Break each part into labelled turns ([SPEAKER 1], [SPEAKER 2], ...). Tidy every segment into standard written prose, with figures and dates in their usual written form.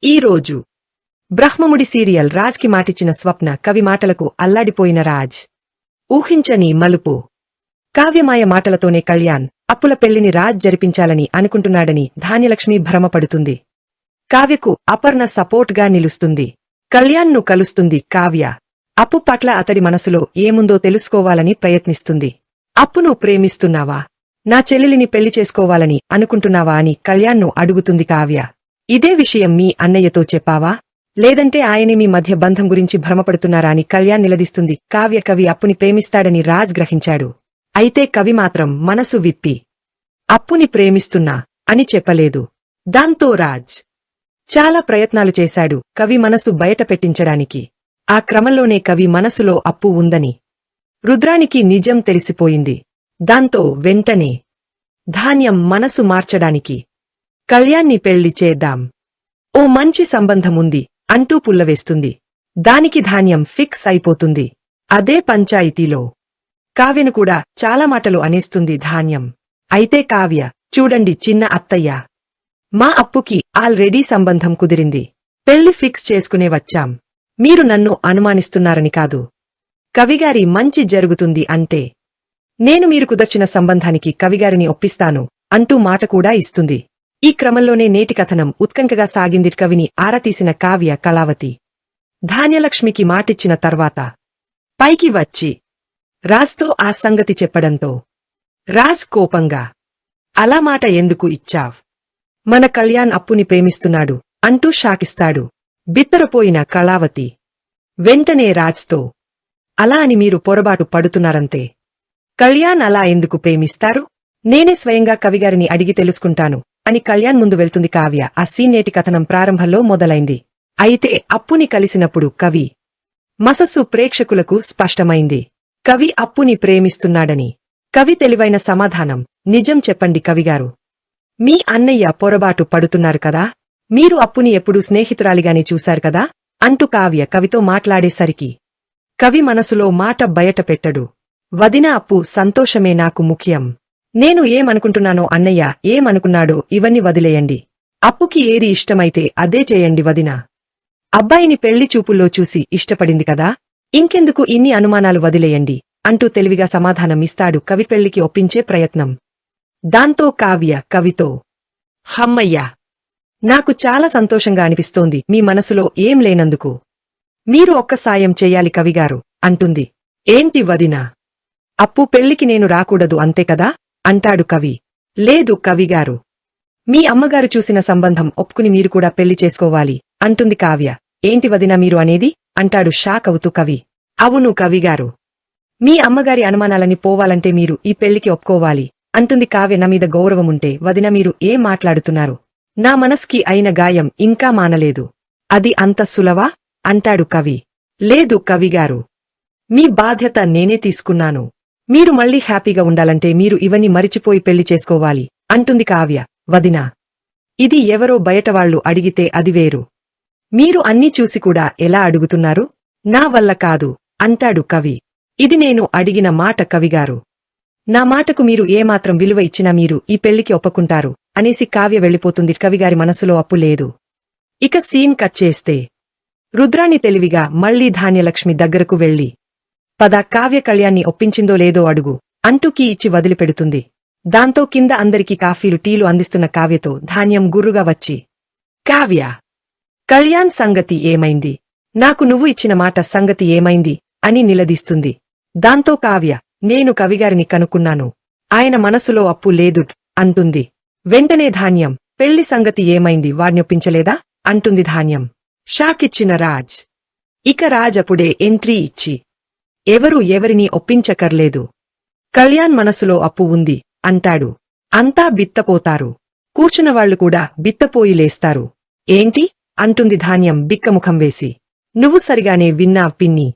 [SPEAKER 1] ఈరోజు బ్రహ్మముడి సీరియల్ రాజ్కి మాటిచ్చిన స్వప్న కవి మాటలకు అల్లాడిపోయిన రాజ్. ఊహించని మలుపు. కావ్యమాయ మాటలతోనే కళ్యాణ్ అప్పుల పెళ్లిని రాజ్ జరిపించాలని అనుకుంటున్నాడని ధాన్యలక్ష్మి భ్రమపడుతుంది. కావ్యకు అపర్ణ సపోర్ట్గా నిలుస్తుంది. కళ్యాణ్ను కలుస్తుంది కావ్య. అప్పు పట్ల అతడి మనసులో ఏముందో తెలుసుకోవాలని ప్రయత్నిస్తుంది. అప్పును ప్రేమిస్తున్నావా? నా చెల్లెలిని పెళ్లి చేసుకోవాలని అనుకుంటున్నావా అని కళ్యాణ్ను అడుగుతుంది కావ్య. ఇదే విషయం మీ అన్నయ్యతో చెప్పావా? లేదంటే ఆయనే మీ మధ్య బంధం గురించి భ్రమపడుతున్నారా అని కళ్యాణ్ నిలదీస్తుంది. కావ్య కవి అప్పుని ప్రేమిస్తాడని రాజ్ గ్రహించాడు. అయితే కవి మాత్రం మనసు విప్పి అప్పుని ప్రేమిస్తున్నా అని చెప్పలేదు. దాంతో రాజ్ చాలా ప్రయత్నాలు చేశాడు కవి మనసు బయట పెట్టించడానికి. ఆ క్రమంలోనే కవి మనసులో అప్పు ఉందని రుద్రానికి నిజం తెలిసిపోయింది. దాంతో వెంటనే ధాన్యం మనసు మార్చడానికి కళ్యాణ్ని పెళ్లి చేద్దాం, ఓ మంచి సంబంధముంది అంటూ పుల్లవేస్తుంది. దానికి ధాన్యం ఫిక్స్ అయిపోతుంది. అదే పంచాయితీలో కావ్యను కూడా చాలా మాటలు అనేస్తుంది ధాన్యం. అయితే కావ్య, చూడండి చిన్న అత్తయ్య, మా అప్పుకి ఆల్రెడీ సంబంధం కుదిరింది. పెళ్లి ఫిక్స్ చేసుకునే వచ్చాం. మీరు నన్ను అనుమానిస్తున్నారని కాదు. కవిగారి మంచి జరుగుతుంది అంటే నేను మీరు కుదర్చిన సంబంధానికి కవిగారిని ఒప్పిస్తాను అంటూ మాట కూడా ఇస్తుంది. ఈ క్రమంలోనే నేటి కథనం ఉత్కంఠగా సాగింది. కవిని ఆరతీసిన కావ్య కళావతి ధాన్యలక్ష్మికి మాటిచ్చిన తర్వాత పైకి వచ్చి రాజ్తో ఆ సంగతి చెప్పడంతో రాజ్ కోపంగా, అలా మాట ఎందుకు ఇచ్చావ్? మన కళ్యాణ్ అప్పుని ప్రేమిస్తున్నాడు అంటూ షాకిస్తాడు. బిత్తరపోయిన కళావతి వెంటనే రాజ్తో, అలా అని మీరు పొరబాటు పడుతున్నారంతే. కళ్యాణ్ అలా ఎందుకు ప్రేమిస్తారు? నేనే స్వయంగా కవిగారిని అడిగి తెలుసుకుంటాను అని కళ్యాణ్ ముందు వెళ్తుంది కావ్య. ఆ సీన్ నేటి కథనం ప్రారంభంలో మొదలైంది. అయితే అప్పుని కలిసినప్పుడు కవి మనసు ప్రేక్షకులకు స్పష్టమైంది. కవి అప్పుని ప్రేమిస్తున్నాడని. కవి తెలివైన సమాధానం, నిజం చెప్పండి కవిగారు, మీ అన్నయ్య పొరబాటు పడుతున్నారు కదా, మీరు అప్పుని ఎప్పుడూ స్నేహితురాలిగానే చూశారు కదా అంటూ కావ్య కవితో మాట్లాడేసరికి కవి మనసులో మాట బయటపెట్టడు. వదిన, అప్పు సంతోషమే నాకు ముఖ్యం. నేను ఏమనుకుంటున్నానో అన్నయ్య ఏమనుకున్నాడో ఇవన్నీ వదిలేయండి. అప్పుకి ఏది ఇష్టమైతే అదే చేయండి వదినా. అబ్బాయిని పెళ్లి చూపుల్లో చూసి ఇష్టపడింది కదా, ఇంకెందుకు ఇన్ని అనుమానాలు, వదిలేయండి అంటూ తెలివిగా సమాధానం ఇస్తాడు కవి పెళ్లికి ఒప్పించే ప్రయత్నం. దాంతో కావ్య కవితో, హమ్మయ్యా, నాకు చాలా సంతోషంగా అనిపిస్తోంది మీ మనసులో ఏం లేనందుకు. మీరు ఒక్క సాయం చెయ్యాలి కవిగారు అంటుంది. ఏంటి వదినా? అప్పు పెళ్లికి నేను రాకూడదు అంతే కదా అంటాడు కవి. లేదు కవిగారు, మీ అమ్మగారు చూసిన సంబంధం ఒప్పుకుని మీరు కూడా పెళ్లి చేసుకోవాలి అంటుంది కావ్య. ఏంటి వదినా మీరు అనేది అంటాడు షాక్ అవుతూ కవి. అవును కవిగారు, మీ అమ్మగారి అనుమానాలని పోవాలంటే మీరు ఈ పెళ్లికి ఒప్పుకోవాలి అంటుంది కావ్య. నా మీద గౌరవముంటే వదిన మీరు ఏం మాట్లాడుతున్నారు? నా మనస్కి అయిన గాయం ఇంకా మానలేదు. అది అంత సులవా అంటాడు కవి. లేదు కవిగారు, మీ బాధ్యత నేనే తీసుకున్నాను. మీరు మళ్ళీ హ్యాపీగా ఉండాలంటే మీరు ఇవన్నీ మరిచిపోయి పెళ్లి చేసుకోవాలి అంటుంది కావ్య. వదినా, ఇది ఎవరో బయటవాళ్లు అడిగితే అది వేరు. మీరు అన్నీ చూసి కూడా ఎలా అడుగుతున్నారు? నా వల్ల కాదు అంటాడు కవి. ఇది నేను అడిగిన మాట కవిగారు. నా మాటకు మీరు ఏమాత్రం విలువ ఇచ్చినా మీరు ఈ పెళ్లికి ఒప్పుకుంటారు అనేసి కావ్య వెళ్ళిపోతుంది. కవిగారి మనసులో అప్పు లేదు. ఇక సీన్ కట్ చేస్తే రుద్రాణి తెలివిగా మళ్లీ ధాన్యలక్ష్మి దగ్గరకు వెళ్లి, పద కావ్య కళ్యాణ్ని ఒప్పించిందో లేదో అడుగు అంటూ కీ ఇచ్చి వదిలిపెడుతుంది. దాంతో కింద అందరికీ కాఫీలు టీలు అందిస్తున్న కావ్యతో ధాన్యం గుర్రుగా వచ్చి, కావ్య, కళ్యాణ్ సంగతి ఏమైంది? నాకు నువ్వు ఇచ్చిన మాట సంగతి ఏమైంది అని నిలదీస్తుంది. దాంతో కావ్య, నేను కవిగారిని కనుక్కున్నాను, ఆయన మనసులో అప్పు లేదు అంటుంది. వెంటనే ధాన్యం, పెళ్లి సంగతి ఏమైంది, వాణ్ణొప్పించలేదా అంటుంది ధాన్యం. షాకిచ్చిన రాజ్. ఇక రాజ్ అప్పుడే ఎంట్రీ ఇచ్చి, ఎవరూ ఎవరినీ ఒప్పించకర్లేదు, కళ్యాణ్ మనసులో అప్పు ఉంది అంటాడు. అంతా బిత్తపోతారు. కూర్చున్నవాళ్లు కూడా బిత్తపోయి లేస్తారు. ఏంటి అంటుంది ధాన్యం బిక్కముఖం వేసి. నువ్వు సరిగానే విన్నావ్ పిన్ని.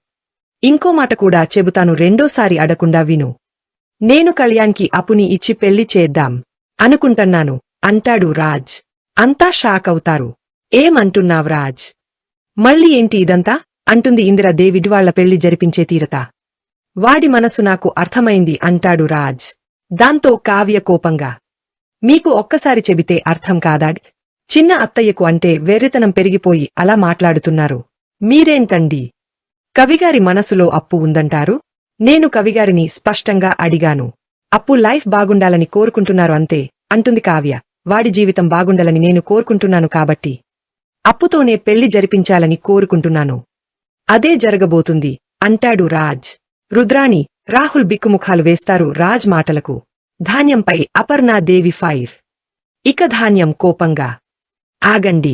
[SPEAKER 1] ఇంకో మాట కూడా చెబుతాను, రెండోసారి అడకుండా విను. నేను కళ్యాణ్కి అప్పుని ఇచ్చి పెళ్లి చేద్దాం అనుకుంటున్నాను అంటాడు రాజ్. అంతా షాక్ అవుతారు. ఏమంటున్నావ్ రాజ్? మళ్ళీ ఏంటి ఇదంతా అంటుంది ఇందిర. డేవిడ్ వాళ్ల పెళ్లి జరిపించే తీరతా? వాడి మనసు నాకు అర్థమైంది అంటాడు రాజ్. దాంతో కావ్య కోపంగా, మీకు ఒక్కసారి చెబితే అర్థం కాదా? చిన్న అత్తయ్యకు అంటే వెర్రితనం పెరిగిపోయి అలా మాట్లాడుతున్నారు. మీరేంటండి? కవిగారి మనసులో అప్పు ఉందంటారు? నేను కవిగారిని స్పష్టంగా అడిగాను. అప్పు లైఫ్ బాగుండాలని కోరుకుంటున్నారు అంతే అంటుంది కావ్య. వాడి జీవితం బాగుండాలని నేను కోరుకుంటున్నాను కాబట్టి అప్పుతోనే పెళ్లి జరిపించాలని కోరుకుంటున్నాను. అదే జరగబోతుంది అంటాడు రాజ్. రుద్రాణి, రాహుల్ బిక్కుముఖాలు వేస్తారు రాజ్ మాటలకు. ధాన్యంపై అపర్ణాదేవి ఫైర్. ఇక ధాన్యం కోపంగా, ఆగండి,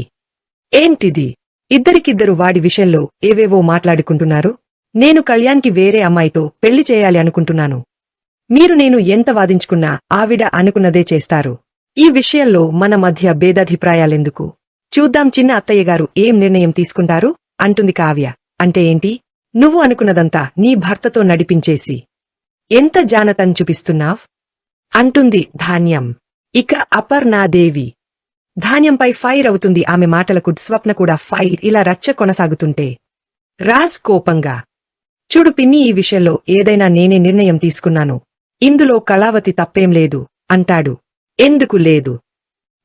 [SPEAKER 1] ఏంటిది? ఇద్దరికిద్దరు వాడి విషయంలో ఏవేవో మాట్లాడుకుంటున్నారు. నేను కళ్యాణ్కి వేరే అమ్మాయితో పెళ్లి చేయాలి అనుకుంటున్నాను. మీరు నేను ఎంత వాదించుకున్నా ఆవిడ అనుకున్నదే చేస్తారు. ఈ విషయంలో మన మధ్య భేదాభిప్రాయాలెందుకు? చూద్దాం చిన్న అత్తయ్యగారు ఏం నిర్ణయం తీసుకుంటారు అంటుంది కావ్య. అంటే ఏంటి? నువ్వు అనుకున్నదంతా నీ భర్తతో నడిపించేసి ఎంత జానతన్ చూపిస్తున్నావ్ అంటుంది ధాన్యం. ఇక అపర్ణాదేవి. ధాన్యంపై ఫైర్ అవుతుంది ఆమె మాటలకు. స్వప్న కూడా ఫైర్. ఇలా రచ్చ కొనసాగుతుంటే రాజ్ కోపంగా, చూడు పిన్ని, ఈ విషయంలో ఏదైనా నేనే నిర్ణయం తీసుకున్నాను. ఇందులో కళావతి తప్పేం లేదు అంటాడు. ఎందుకు లేదు?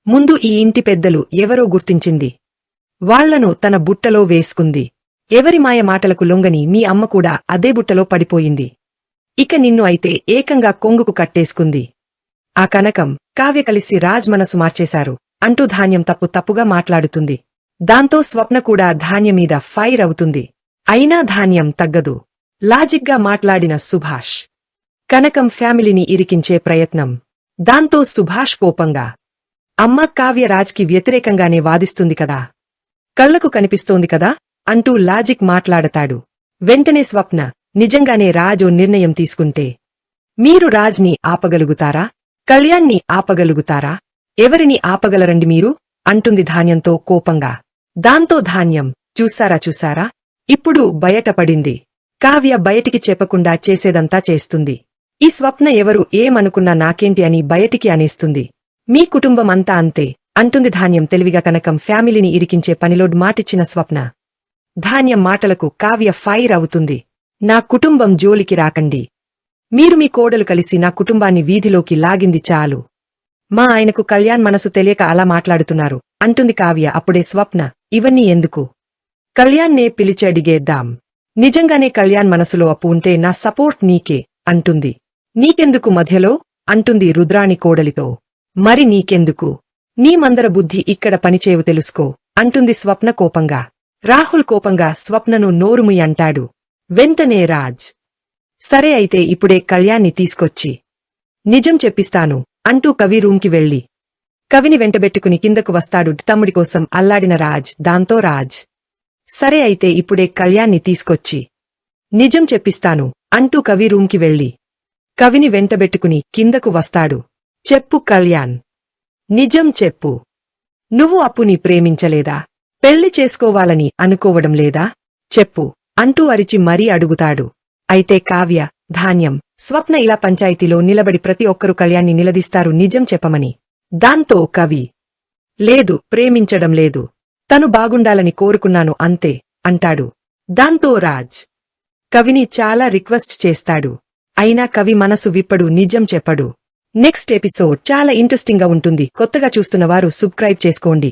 [SPEAKER 1] ముందు ఈ ఇంటి పెద్దలు ఎవరో గుర్తించింది. వాళ్లను తన బుట్టలో వేసుకుంది. ఎవరి మాయ మాటలకు లొంగని మీ అమ్మ కూడా అదే బుట్టలో పడిపోయింది. ఇక నిన్ను అయితే ఏకంగా కొంగుకు కట్టేసుకుంది. ఆ కనకం, కావ్య కలిసి రాజ్ మనసు మార్చేశారు అంటూ ధాన్యం తప్పుగా మాట్లాడుతుంది. దాంతో స్వప్న కూడా ధాన్యమీద ఫైర్ అవుతుంది. అయినా ధాన్యం తగ్గదు. లాజిక్గా మాట్లాడిన సుభాష్. కనకం ఫ్యామిలీని ఇరికించే ప్రయత్నం. దాంతో సుభాష్ కోపంగా, అమ్మ కావ్య రాజ్కి వ్యతిరేకంగానే వాదిస్తుంది కదా, కళ్లకు కనిపిస్తోంది కదా అంటూ లాజిక్ మాట్లాడతాడు. వెంటనే స్వప్న, నిజంగానే రాజు నిర్ణయం తీసుకుంటే మీరు రాజ్ని ఆపగలుగుతారా? కళ్యాణ్ని ఆపగలుగుతారా? ఎవరిని ఆపగలరండి మీరు అంటుంది ధాన్యంతో కోపంగా. దాంతో ధాన్యం, చూసారా ఇప్పుడు బయటపడింది. కావ్య బయటికి చెప్పకుండా చేసేదంతా చేస్తుంది. ఈ స్వప్న ఎవరు ఏమనుకున్నా నాకేంటి అని బయటికి అనేస్తుంది. మీ కుటుంబం అంతా అంతే అంటుంది ధాన్యం తెలివిగా. కనకం ఫ్యామిలీని ఇరికించే పనిలో మాటిచ్చిన స్వప్న. ధాన్యం మాటలకు కావ్య ఫైర్ అవుతుంది. నా కుటుంబం జోలికి రాకండి. మీరు మీ కోడలు కలిసి నా కుటుంబాన్ని వీధిలోకి లాగింది చాలు. మా ఆయనకు కళ్యాణ్ మనసు తెలియక అలా మాట్లాడుతున్నారు అంటుంది కావ్య. అప్పుడే స్వప్న, ఇవన్నీ ఎందుకు? కళ్యాణ్నే పిలిచి అడిగేద్దాం. నిజంగానే కళ్యాణ్ మనసులో అప్పు ఉంటే నా సపోర్ట్ నీకే అంటుంది. నీకెందుకు మధ్యలో అంటుంది రుద్రాణి కోడలితో. మరి నీకెందుకు? నీ మందర బుద్ధి ఇక్కడ పనిచేయవు తెలుసుకో అంటుంది స్వప్న కోపంగా. రాహుల్ కోపంగా స్వప్నను నోరుముయి అంటాడు. వెంటనే రాజ్, సరే అయితే ఇప్పుడే కళ్యాణ్ని తీసుకొచ్చి నిజం చెప్పిస్తాను అంటూ కవి రూంకి వెళ్లి కవిని వెంటబెట్టుకుని కిందకు వస్తాడు. తమ్ముడి కోసం అల్లాడిన రాజ్. దాంతో రాజ్, సరే అయితే ఇప్పుడే కళ్యాణ్ని తీసుకొచ్చి నిజం చెప్పిస్తాను అంటూ కవి రూంకి వెళ్లి కవిని వెంటబెట్టుకుని కిందకు వస్తాడు. చెప్పు కళ్యాణ్, నిజం చెప్పు. నువ్వు అప్పుని ప్రేమించలేదా? పెళ్లి చేసుకోవాలని అనుకోవడం లేదా? చెప్పు అంటూ అరిచి మరీ అడుగుతాడు. అయితే కావ్య, ధాన్యం, స్వప్న ఇలా పంచాయతీలో నిలబడి ప్రతి ఒక్కరూ కళ్యాణ్ని నిలదీస్తారు నిజం చెప్పమని. దాంతో కవి, లేదు, ప్రేమించడం లేదు, తను బాగుండాలని కోరుకున్నాను అంతే అంటాడు. దాంతో రాజ్ కవిని చాలా రిక్వెస్ట్ చేస్తాడు. అయినా కవి మనసు విప్పడు, నిజం చెప్పడు. నెక్స్ట్ ఎపిసోడ్ చాలా ఇంట్రెస్టింగ్ గా ఉంటుంది. కొత్తగా చూస్తున్న వారు సబ్స్క్రైబ్ చేసుకోండి.